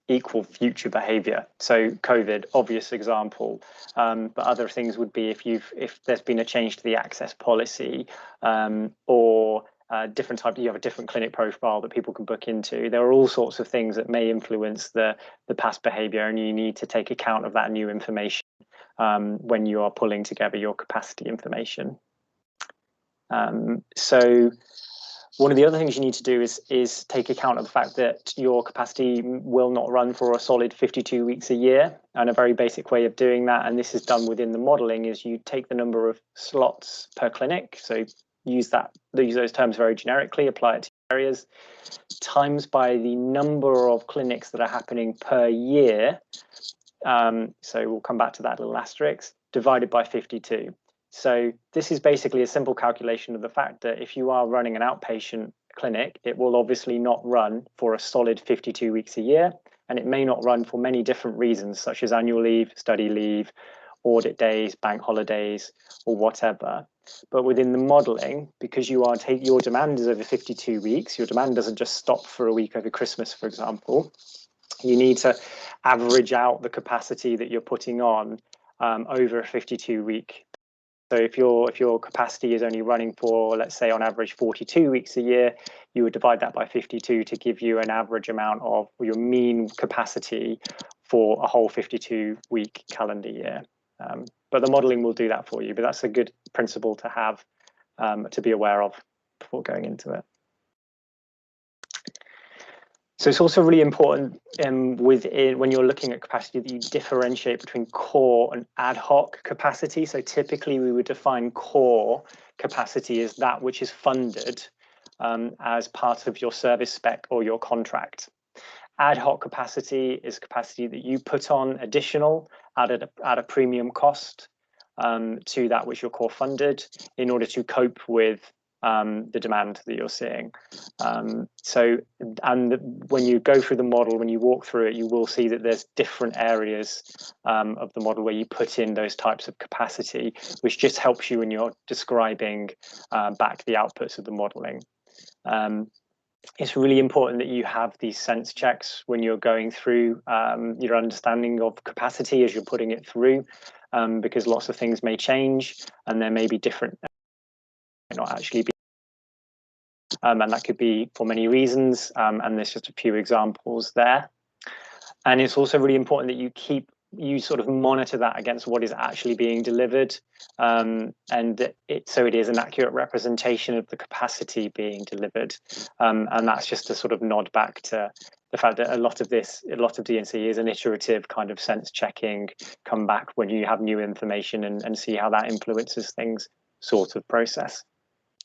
equal future behaviour. So COVID, obvious example, but other things would be if there's been a change to the access policy, or different type, you have a different clinic profile that people can book into. There are all sorts of things that may influence the past behaviour, and you need to take account of that new information when you are pulling together your capacity information. So one of the other things you need to do is take account of the fact that your capacity will not run for a solid 52 weeks a year. And a very basic way of doing that, and this is done within the modelling, is you take the number of slots per clinic. So use those terms very generically, apply it to areas, times by the number of clinics that are happening per year. So we'll come back to that little asterisk, divided by 52. So this is basically a simple calculation of the fact that if you are running an outpatient clinic, it will obviously not run for a solid 52 weeks a year, and it may not run for many different reasons, such as annual leave, study leave, audit days, bank holidays, or whatever. But within the modelling, because your demand is over 52 weeks, your demand doesn't just stop for a week over Christmas, for example. You need to average out the capacity that you're putting on over a 52-week. So if your capacity is only running for, let's say, on average 42 weeks a year, you would divide that by 52 to give you an average amount of your mean capacity for a whole 52-week calendar year. But the modelling will do that for you. But that's a good principle to have, to be aware of before going into it. So it's also really important when you're looking at capacity that you differentiate between core and ad hoc capacity. So typically we would define core capacity as that which is funded as part of your service spec or your contract. Ad hoc capacity is capacity that you put on additional at a premium cost to that which your core funded in order to cope with the demand that you're seeing. When you go through the model, when you walk through it, you will see that there's different areas of the model where you put in those types of capacity, which just helps you when you're describing back the outputs of the modeling. It's really important that you have these sense checks when you're going through your understanding of capacity as you're putting it through, because lots of things may change and there may be different, not actually be, and that could be for many reasons, and there's just a few examples there. And it's also really important that you sort of monitor that against what is actually being delivered, so it is an accurate representation of the capacity being delivered, and that's just a sort of nod back to the fact that a lot of D&C is an iterative kind of sense checking, come back when you have new information and see how that influences things sort of process.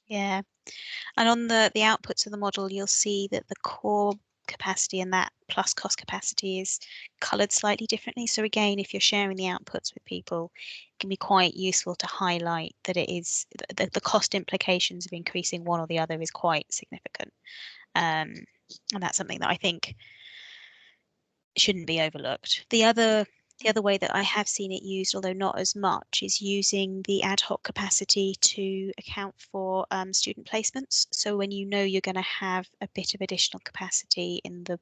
Yeah, and on the outputs of the model, you'll see that the core capacity and that plus cost capacity is coloured slightly differently. So again, if you're sharing the outputs with people, it can be quite useful to highlight that it is the cost implications of increasing one or the other is quite significant, and that's something that I think shouldn't be overlooked. The other way that I have seen it used, although not as much, is using the ad hoc capacity to account for student placements. So when you know you're going to have a bit of additional capacity in the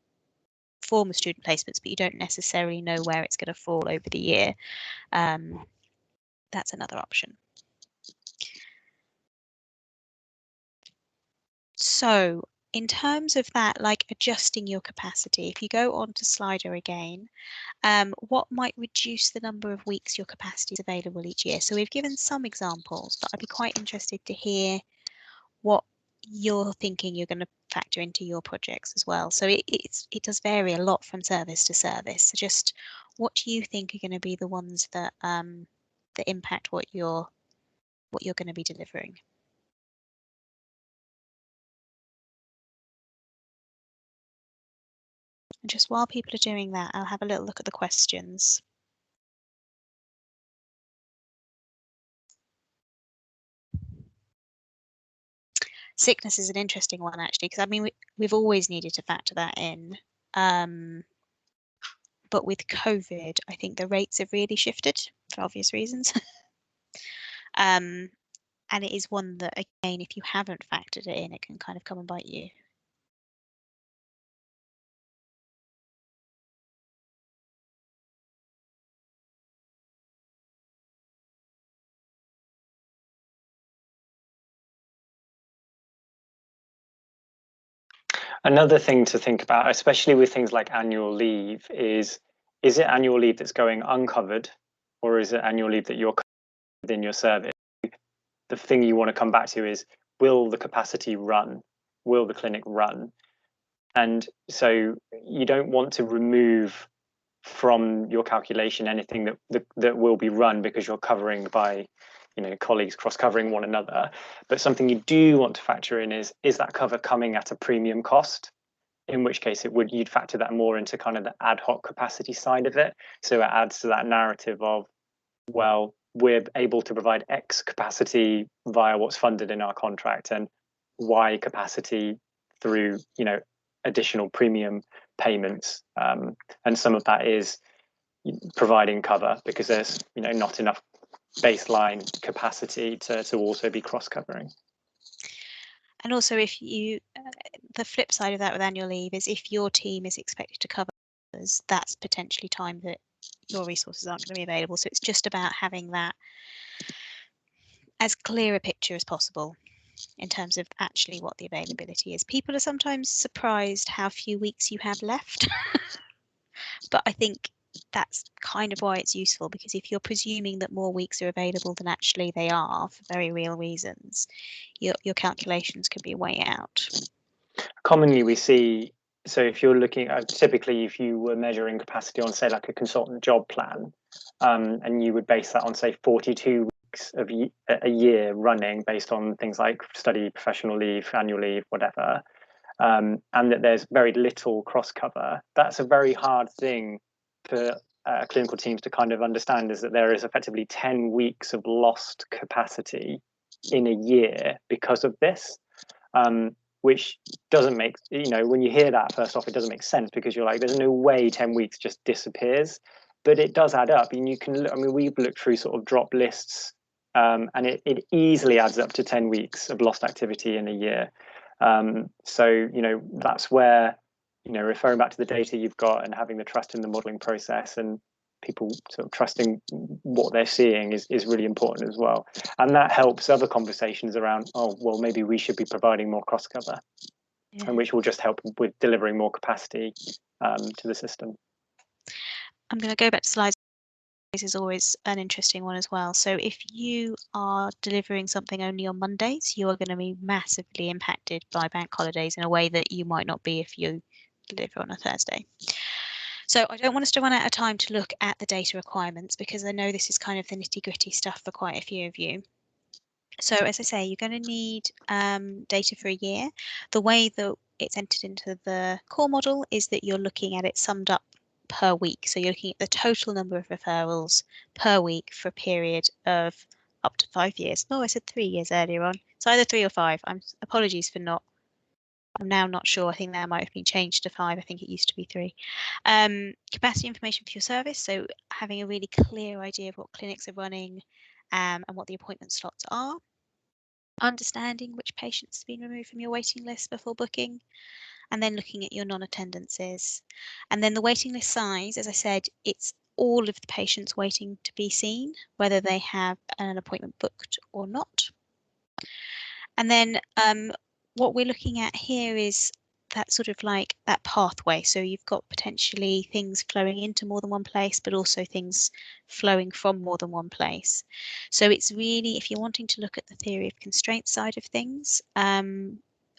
form of student placements, but you don't necessarily know where it's going to fall over the year, that's another option. So in terms of that, like adjusting your capacity, if you go on to Slido again, what might reduce the number of weeks your capacity is available each year? So we've given some examples, but I'd be quite interested to hear what you're thinking you're going to factor into your projects as well. So it does vary a lot from service to service. So just what do you think are going to be the ones that that impact what you're going to be delivering? And just while people are doing that, I'll have a little look at the questions. Sickness is an interesting one, actually, because I mean, we've always needed to factor that in. But with COVID, I think the rates have really shifted for obvious reasons. And it is one that, again, if you haven't factored it in, it can kind of come and bite you. Another thing to think about, especially with things like annual leave, is it annual leave that's going uncovered, or is it annual leave that you're covered within your service? The thing you want to come back to is, will the capacity run? Will the clinic run? And so you don't want to remove from your calculation anything that will be run because you're covering by, you know, colleagues cross-covering one another. But something you do want to factor in is that cover coming at a premium cost? In which case you'd factor that more into kind of the ad hoc capacity side of it. So it adds to that narrative of, well, we're able to provide X capacity via what's funded in our contract, and Y capacity through, you know, additional premium payments. And some of that is providing cover because there's, you know, not enough baseline capacity to also be cross-covering. And also, if you, the flip side of that with annual leave is if your team is expected to cover others, that's potentially time that your resources aren't going to be available. So it's just about having that as clear a picture as possible in terms of actually what the availability is. People are sometimes surprised how few weeks you have left, but I think that's kind of why it's useful, because if you're presuming that more weeks are available than actually they are for very real reasons, your calculations could be way out. Commonly we see, so if you're looking at, typically if you were measuring capacity on, say, like a consultant job plan, and you would base that on, say, 42 weeks of a year running based on things like study, professional leave, annual leave, whatever, and that there's very little cross cover, that's a very hard thing for clinical teams to kind of understand, is that there is effectively 10 weeks of lost capacity in a year because of this, which doesn't make, you know, when you hear that, first off, it doesn't make sense, because you're like, there's no way 10 weeks just disappears, but it does add up. And you can look, I mean, we've looked through sort of drop lists, and it easily adds up to 10 weeks of lost activity in a year. So, you know, that's where, you know, referring back to the data you've got and having the trust in the modeling process and people sort of trusting what they're seeing is really important as well. And that helps other conversations around, oh, well, maybe we should be providing more cross cover, and which will just help with delivering more capacity to the system. I'm going to go back to slides. This is always an interesting one as well. So if you are delivering something only on Mondays, you are going to be massively impacted by bank holidays in a way that you might not be if you deliver on a Thursday. So I don't want us to run out of time to look at the data requirements, because I know this is kind of the nitty-gritty stuff for quite a few of you. So as I say, you're going to need data for a year. The way that it's entered into the core model is that you're looking at it summed up per week. So you're looking at the total number of referrals per week for a period of up to 5 years. Oh, I said 3 years earlier on. It's either 3 or 5. Apologies for not. I'm now not sure. I think that might have been changed to 5. I think it used to be 3. Capacity information for your service. So having a really clear idea of what clinics are running and what the appointment slots are. Understanding which patients have been removed from your waiting list before booking, and then looking at your non-attendances. And then the waiting list size, as I said, it's all of the patients waiting to be seen, whether they have an appointment booked or not. And then what we're looking at here is that sort of like that pathway. So you've got potentially things flowing into more than one place, but also things flowing from more than one place. So it's really, if you're wanting to look at the theory of constraint side of things,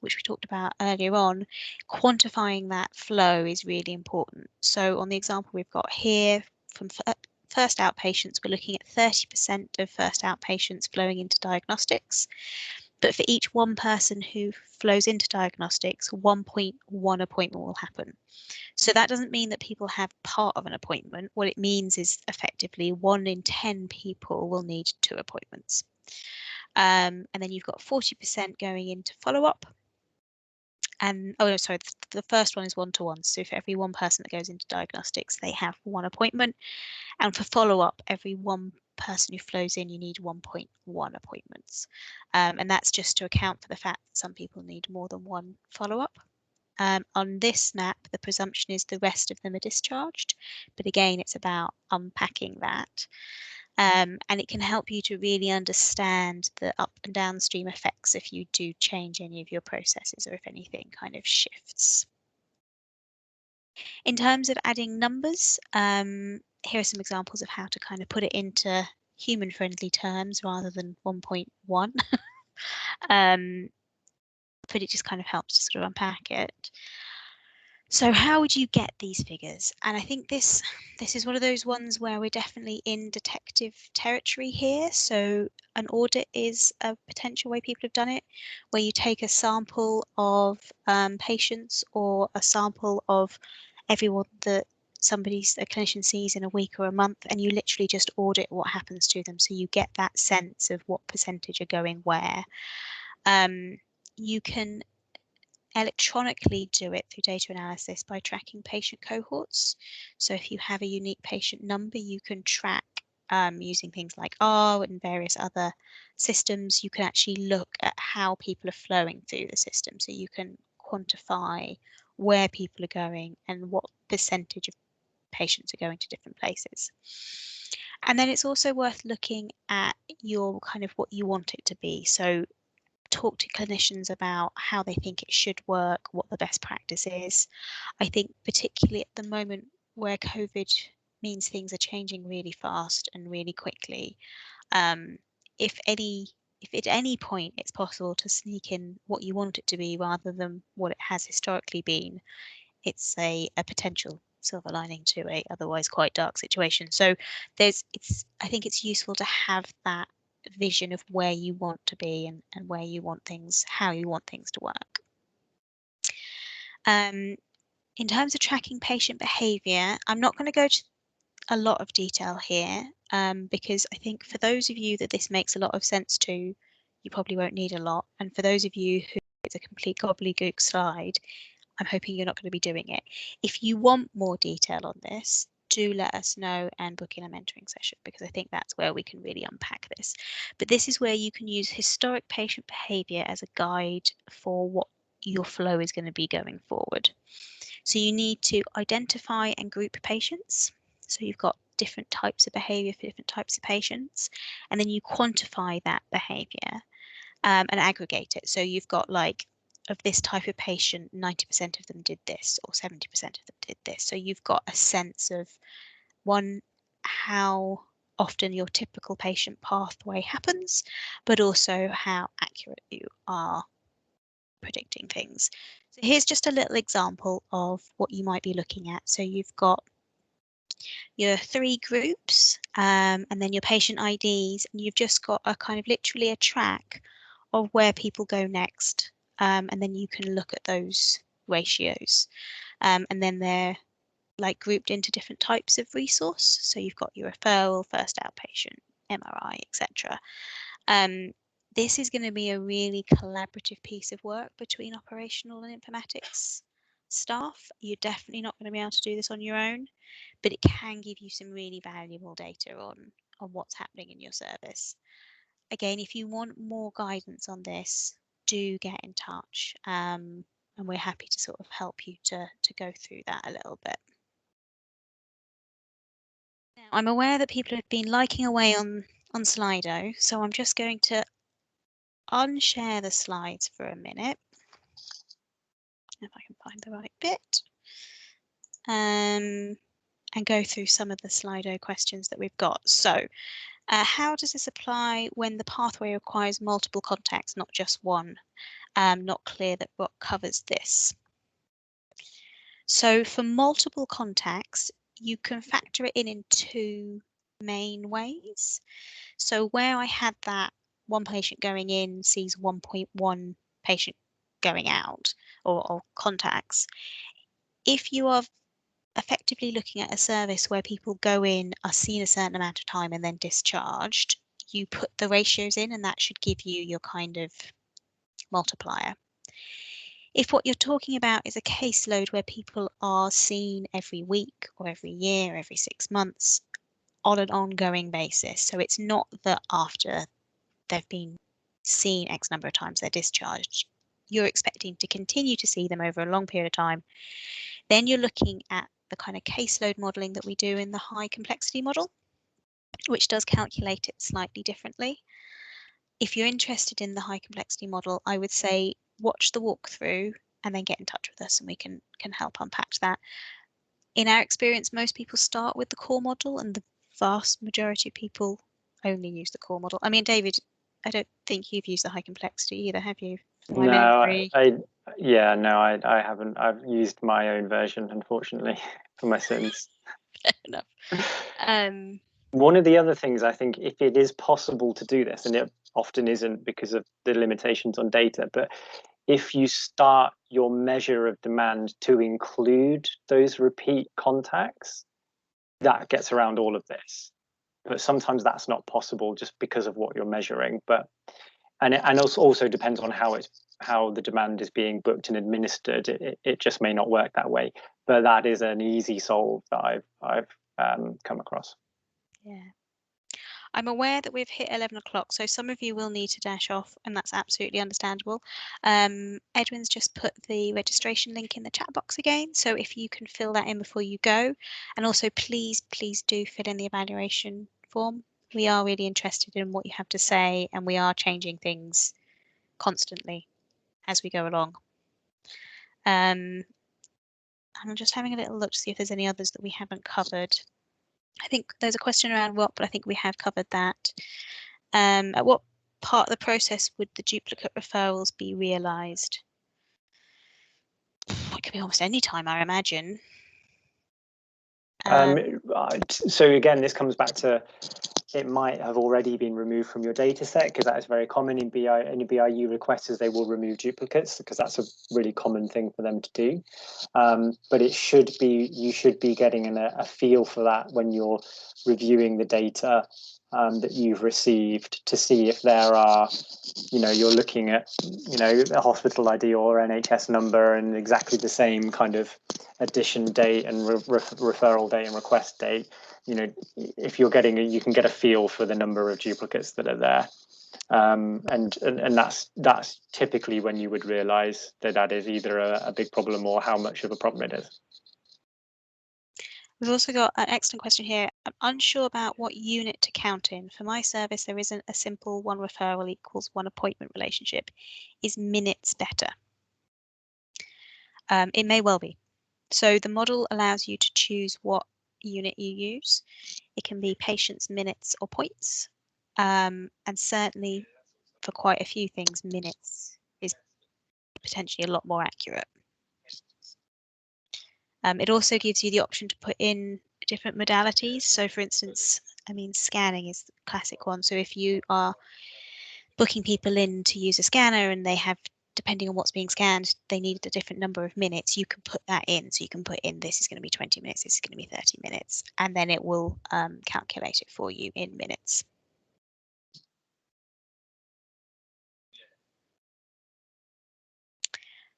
which we talked about earlier on, quantifying that flow is really important. So on the example we've got here from first outpatients, we're looking at 30% of first outpatients flowing into diagnostics. But for each one person who flows into diagnostics, 1.1 appointment will happen. So that doesn't mean that people have part of an appointment. What it means is effectively 1 in 10 people will need 2 appointments. And then you've got 40% going into follow-up. And oh no, sorry, the first one is 1-to-1. So for every one person that goes into diagnostics, they have one appointment. And for follow-up, every one person who flows in, you need 1.1 appointments. And that's just to account for the fact that some people need more than one follow-up. On this map, the presumption is the rest of them are discharged. But again, it's about unpacking that. And it can help you to really understand the up and downstream effects if you do change any of your processes or if anything kind of shifts. In terms of adding numbers, here are some examples of how to kind of put it into human-friendly terms rather than 1.1. But it just kind of helps to sort of unpack it. So how would you get these figures? And I think this is one of those ones where we're definitely in detective territory here. So an audit is a potential way people have done it, where you take a sample of patients or a sample of everyone that a clinician sees in a week or a month, and you literally just audit what happens to them. So you get that sense of what percentage are going where. You can electronically do it through data analysis by tracking patient cohorts. So if you have a unique patient number, you can track using things like R and various other systems. You can actually look at how people are flowing through the system. So you can quantify where people are going and what percentage of patients are going to different places. And then it's also worth looking at your kind of what you want it to be. So talk to clinicians about how they think it should work, what the best practice is. I think particularly at the moment where COVID means things are changing really fast and really quickly, if at any point it's possible to sneak in what you want it to be rather than what it has historically been, it's a potential silver lining to a otherwise quite dark situation. So I think it's useful to have that vision of where you want to be and where you want things, how you want things to work. In terms of tracking patient behaviour, I'm not going to go to a lot of detail here because I think for those of you that this makes a lot of sense to, you probably won't need a lot. And for those of you who it's a complete gobbledygook slide, I'm hoping you're not going to be doing it. If you want more detail on this, do let us know and book in a mentoring session, because I think that's where we can really unpack this. But this is where you can use historic patient behaviour as a guide for what your flow is going to be going forward. So you need to identify and group patients. So you've got different types of behaviour for different types of patients, and then you quantify that behaviour and aggregate it. So you've got like, of this type of patient, 90% of them did this or 70% of them did this. So you've got a sense of, one, how often your typical patient pathway happens, but also how accurate you are predicting things. So here's just a little example of what you might be looking at. So you've got your 3 groups and then your patient IDs, and you've just got a kind of literally a track of where people go next. And then you can look at those ratios. And then they're like grouped into different types of resource. So you've got your referral, first outpatient, MRI, etc. This is going to be a really collaborative piece of work between operational and informatics staff. You're definitely not going to be able to do this on your own, but it can give you some really valuable data on what's happening in your service. Again, if you want more guidance on this, do get in touch, and we're happy to sort of help you to go through that a little bit. Now, I'm aware that people have been liking away on Slido, so I'm just going to unshare the slides for a minute, if I can find the right bit, and go through some of the Slido questions that we've got. So, how does this apply when the pathway requires multiple contacts, not just one? Not clear that what covers this. So for multiple contacts, you can factor it in 2 main ways. So where I had that one patient going in sees 1.1 patient going out, or contacts. If you are effectively looking at a service where people go in, are seen a certain amount of time and then discharged, you put the ratios in, and that should give you your kind of multiplier. If what you're talking about is a caseload where people are seen every week or every year, every 6 months on an ongoing basis, so it's not that after they've been seen X number of times they're discharged, you're expecting to continue to see them over a long period of time, then you're looking at the kind of caseload modelling that we do in the high complexity model, which does calculate it slightly differently. If you're interested in the high complexity model, I would say watch the walkthrough and then get in touch with us and we can help unpack that. In our experience, most people start with the core model and the vast majority of people only use the core model. I mean, David, I don't think you've used the high complexity either, have you? No, I haven't. I've used my own version, unfortunately, for my sins. Fair enough. One of the other things, I think, if it is possible to do this, and it often isn't because of the limitations on data, but if you start your measure of demand to include those repeat contacts, that gets around all of this. But sometimes that's not possible just because of what you're measuring. And it also depends on how the demand is being booked and administered. It just may not work that way. But that is an easy solve that I've come across. Yeah. I'm aware that we've hit 11 o'clock, so some of you will need to dash off, and that's absolutely understandable. Edwin's just put the registration link in the chat box again, so if you can fill that in before you go, and also please do fill in the evaluation form. We are really interested in what you have to say, and we are changing things constantly as we go along. I'm just having a little look to see if there's any others that we haven't covered. I think there's a question around what, but I think we have covered that. At what part of the process would the duplicate referrals be realised? It could be almost any time, I imagine. So again, this comes back to it might have already been removed from your data set, because that is very common in any BIU requests, they will remove duplicates because that's a really common thing for them to do. But you should be getting a feel for that when you're reviewing the data that you've received, to see if there are, you're looking at, a hospital ID or NHS number and exactly the same kind of addition date and referral date and request date. If you're getting you can get a feel for the number of duplicates that are there, and that's typically when you would realize that is either a big problem or how much of a problem it is. We've also got an excellent question here. I'm unsure about what unit to count in. For my service, there isn't a simple 1 referral equals 1 appointment relationship. Is minutes better? It may well be. So the model allows you to choose what unit you use. It can be patients, minutes, or points. And certainly for quite a few things, minutes is potentially a lot more accurate. It also gives you the option to put in different modalities. So for instance, scanning is the classic one. So if you are booking people in to use a scanner and they have, depending on what's being scanned, they need a different number of minutes, you can put that in. So you can put in, this is going to be 20 minutes, this is going to be 30 minutes, and then it will calculate it for you in minutes.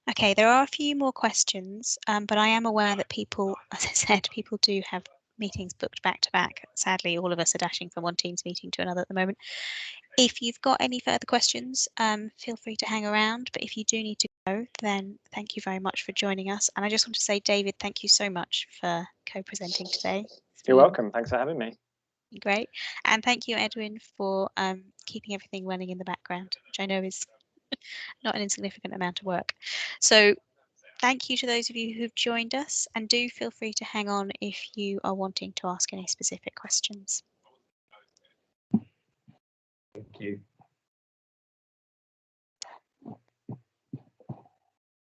Okay, there are a few more questions, but I am aware that people, as I said, people do have meetings booked back to back. Sadly, all of us are dashing from one Teams meeting to another at the moment. If you've got any further questions, feel free to hang around, but if you do need to go, then thank you very much for joining us. And I just want to say, David, thank you so much for co-presenting today. You're welcome. Thanks for having me. Great. And thank you, Edwin, for keeping everything running in the background, which I know is not an insignificant amount of work. So thank you to those of you who've joined us, and do feel free to hang on if you are wanting to ask any specific questions. Thank you.